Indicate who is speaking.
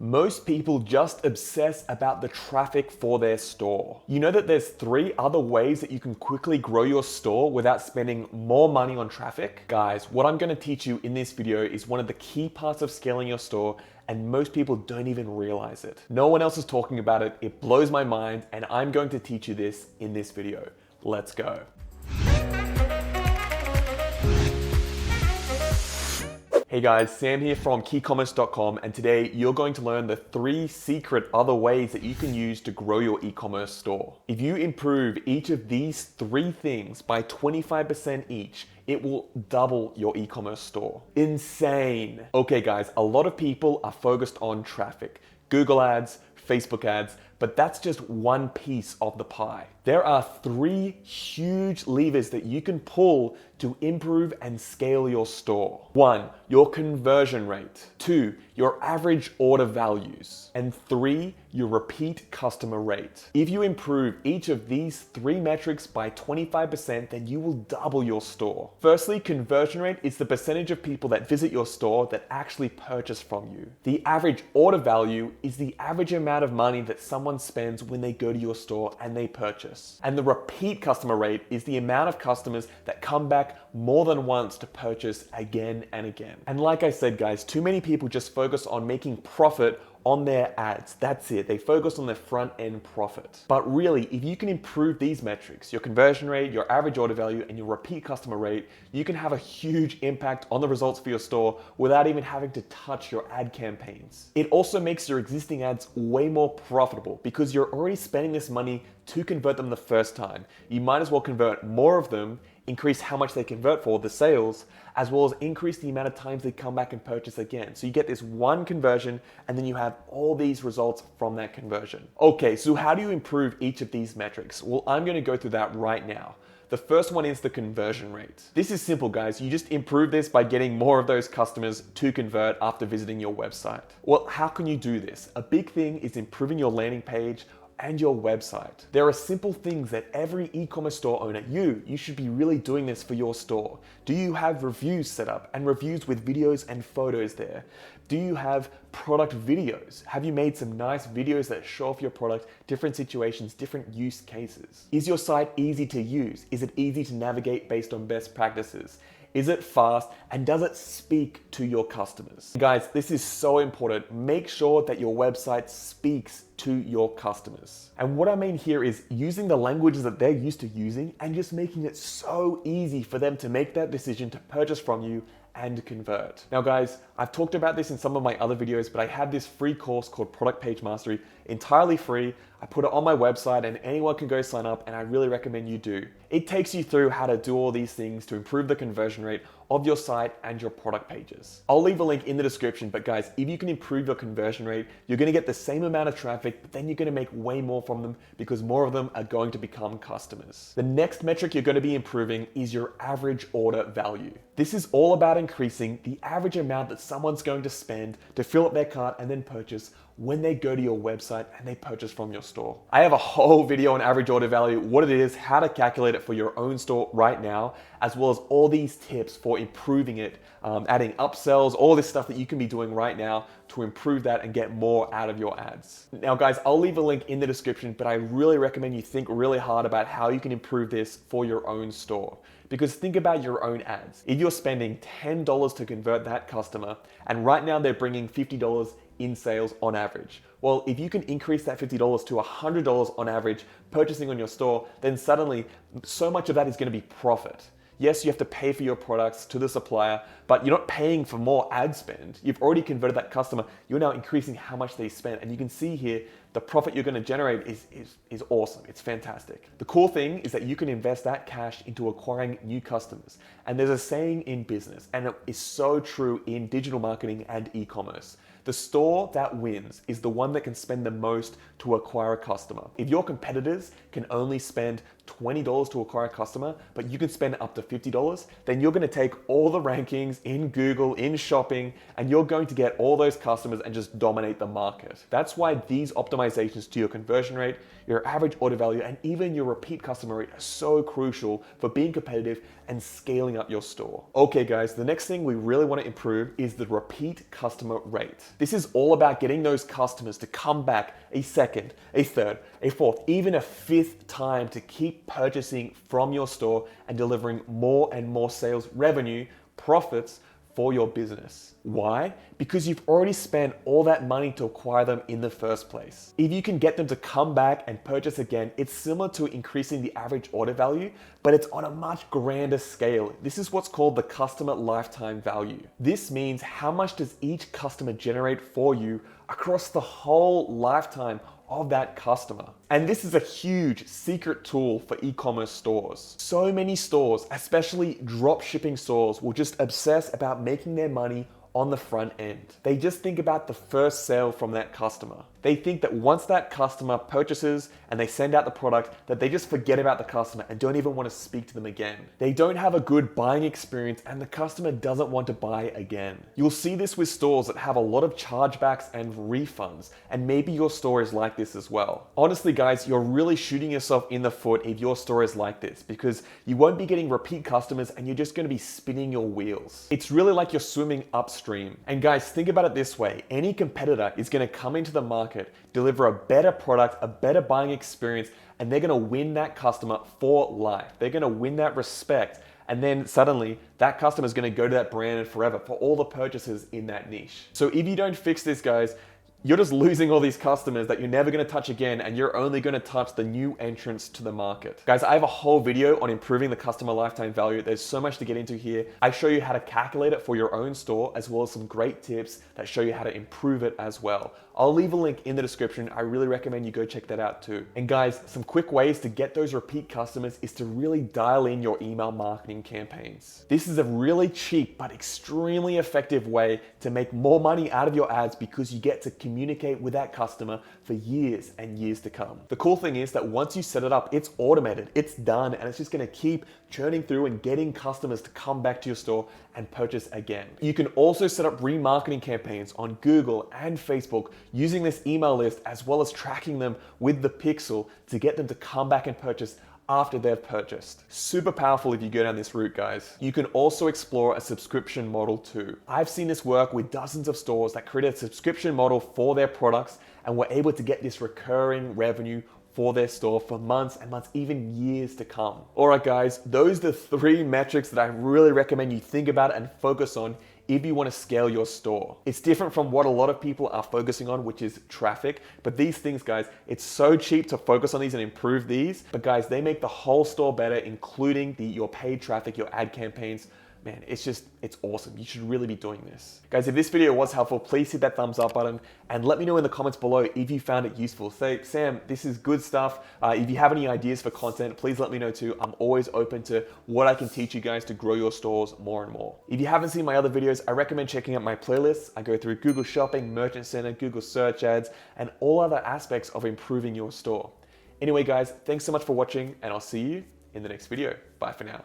Speaker 1: Most people just obsess about the traffic for their store. You know that there's 3 other ways that you can quickly grow your store without spending more money on traffic? Guys, what I'm gonna teach you in this video is one of the key parts of scaling your store, and most people don't even realize it. No one else is talking about it. It blows my mind, and I'm going to teach you this in this video. Let's go. Hey guys, Sam here from Ecommerce.com, and today you're going to learn the 3 secret other ways that you can use to grow your e-commerce store. If you improve each of these 3 things by 25% each, it will double your e-commerce store. Insane. Okay guys, a lot of people are focused on traffic, Google ads, Facebook ads, but that's just one piece of the pie. There are 3 huge levers that you can pull to improve and scale your store. 1, your conversion rate. 2, your average order values. And 3, your repeat customer rate. If you improve each of these 3 metrics by 25%, then you will double your store. Firstly, conversion rate is the percentage of people that visit your store that actually purchase from you. The average order value is the average amount of money that someone spends when they go to your store and they purchase. And the repeat customer rate is the amount of customers that come back more than once to purchase again and again. And like I said, guys, too many people just focus on making profit on their ads. That's it. They focus on their front end profit. But really, if you can improve these metrics, your conversion rate, your average order value, and your repeat customer rate, you can have a huge impact on the results for your store without even having to touch your ad campaigns. It also makes your existing ads way more profitable because you're already spending this money to convert them the first time. You might as well convert more of them, increase how much they convert for, the sales, as well as increase the amount of times they come back and purchase again. So you get this one conversion and then you have all these results from that conversion. Okay, so how do you improve each of these metrics? Well, I'm gonna go through that right now. The first one is the conversion rate. This is simple, guys. You just improve this by getting more of those customers to convert after visiting your website. Well, how can you do this? A big thing is improving your landing page and your website. There are simple things that every e-commerce store owner, you should be really doing this for your store. Do you have reviews set up and reviews with videos and photos there? Do you have product videos? Have you made some nice videos that show off your product, different situations, different use cases? Is your site easy to use? Is it easy to navigate based on best practices? Is it fast, and does it speak to your customers? Guys, this is so important. Make sure that your website speaks to your customers. And what I mean here is using the languages that they're used to using and just making it so easy for them to make that decision to purchase from you and convert. Now guys, I've talked about this in some of my other videos, but I have this free course called Product Page Mastery, entirely free. I put it on my website and anyone can go sign up, and I really recommend you do. It takes you through how to do all these things to improve the conversion rate of your site and your product pages. I'll leave a link in the description, but guys, if you can improve your conversion rate, you're gonna get the same amount of traffic, but then you're gonna make way more from them because more of them are going to become customers. The next metric you're gonna be improving is your average order value. This is all about increasing the average amount that someone's going to spend to fill up their cart and then purchase when they go to your website and they purchase from your store. I have a whole video on average order value, what it is, how to calculate it for your own store right now, as well as all these tips for improving it, adding upsells, all this stuff that you can be doing right now to improve that and get more out of your ads. Now guys, I'll leave a link in the description, but I really recommend you think really hard about how you can improve this for your own store. Because think about your own ads. If you're spending $10 to convert that customer, and right now they're bringing $50 in sales on average. Well, if you can increase that $50 to $100 on average purchasing on your store, then suddenly so much of that is going to be profit. Yes, you have to pay for your products to the supplier, but you're not paying for more ad spend. You've already converted that customer. You're now increasing how much they spend. And you can see here, the profit you're going to generate is awesome. It's fantastic. The cool thing is that you can invest that cash into acquiring new customers. And there's a saying in business, and it is so true in digital marketing and e-commerce. The store that wins is the one that can spend the most to acquire a customer. If your competitors can only spend $20 to acquire a customer, but you can spend up to $50, then you're gonna take all the rankings in Google, in shopping, and you're going to get all those customers and just dominate the market. That's why these optimizations to your conversion rate, your average order value, and even your repeat customer rate are so crucial for being competitive and scaling up your store. Okay guys, the next thing we really want to improve is the repeat customer rate. This is all about getting those customers to come back a second, a third, a fourth, even a fifth time to keep purchasing from your store and delivering more and more sales revenue, profits, for your business. Why? Because you've already spent all that money to acquire them in the first place. If you can get them to come back and purchase again, it's similar to increasing the average order value, but it's on a much grander scale. This is what's called the customer lifetime value. This means how much does each customer generate for you across the whole lifetime of that customer. And this is a huge secret tool for e-commerce stores. So many stores, especially drop shipping stores, will just obsess about making their money on the front end. They just think about the first sale from that customer. They think that once that customer purchases and they send out the product, that they just forget about the customer and don't even want to speak to them again. They don't have a good buying experience and the customer doesn't want to buy again. You'll see this with stores that have a lot of chargebacks and refunds, and maybe your store is like this as well. Honestly guys, you're really shooting yourself in the foot if your store is like this, because you won't be getting repeat customers and you're just going to be spinning your wheels. It's really like you're swimming upstream. And guys, think about it this way. Any competitor is going to come into the market, deliver a better product, a better buying experience, and they're gonna win that customer for life. They're gonna win that respect. And then suddenly that customer is gonna go to that brand forever for all the purchases in that niche. So if you don't fix this, guys, you're just losing all these customers that you're never gonna touch again, and you're only gonna touch the new entrants to the market. Guys, I have a whole video on improving the customer lifetime value. There's so much to get into here. I show you how to calculate it for your own store, as well as some great tips that show you how to improve it as well. I'll leave a link in the description. I really recommend you go check that out too. And guys, some quick ways to get those repeat customers is to really dial in your email marketing campaigns. This is a really cheap but extremely effective way to make more money out of your ads, because you get to communicate with that customer for years and years to come. The cool thing is that once you set it up, it's automated, it's done, and it's just gonna keep churning through and getting customers to come back to your store and purchase again. You can also set up remarketing campaigns on Google and Facebook using this email list, as well as tracking them with the pixel to get them to come back and purchase after they've purchased. Super powerful if you go down this route, guys. You can also explore a subscription model too. I've seen this work with dozens of stores that created a subscription model for their products and were able to get this recurring revenue for their store for months and months, even years to come. All right, guys, those are the 3 metrics that I really recommend you think about and focus on if you want to scale your store. It's different from what a lot of people are focusing on, which is traffic. But these things, guys, it's so cheap to focus on these and improve these. But guys, they make the whole store better, including your paid traffic, your ad campaigns. Man, it's awesome. You should really be doing this. Guys, if this video was helpful, please hit that thumbs up button and let me know in the comments below if you found it useful. Say, Sam, this is good stuff. If you have any ideas for content, please let me know too. I'm always open to what I can teach you guys to grow your stores more and more. If you haven't seen my other videos, I recommend checking out my playlists. I go through Google Shopping, Merchant Center, Google Search Ads, and all other aspects of improving your store. Anyway, guys, thanks so much for watching, and I'll see you in the next video. Bye for now.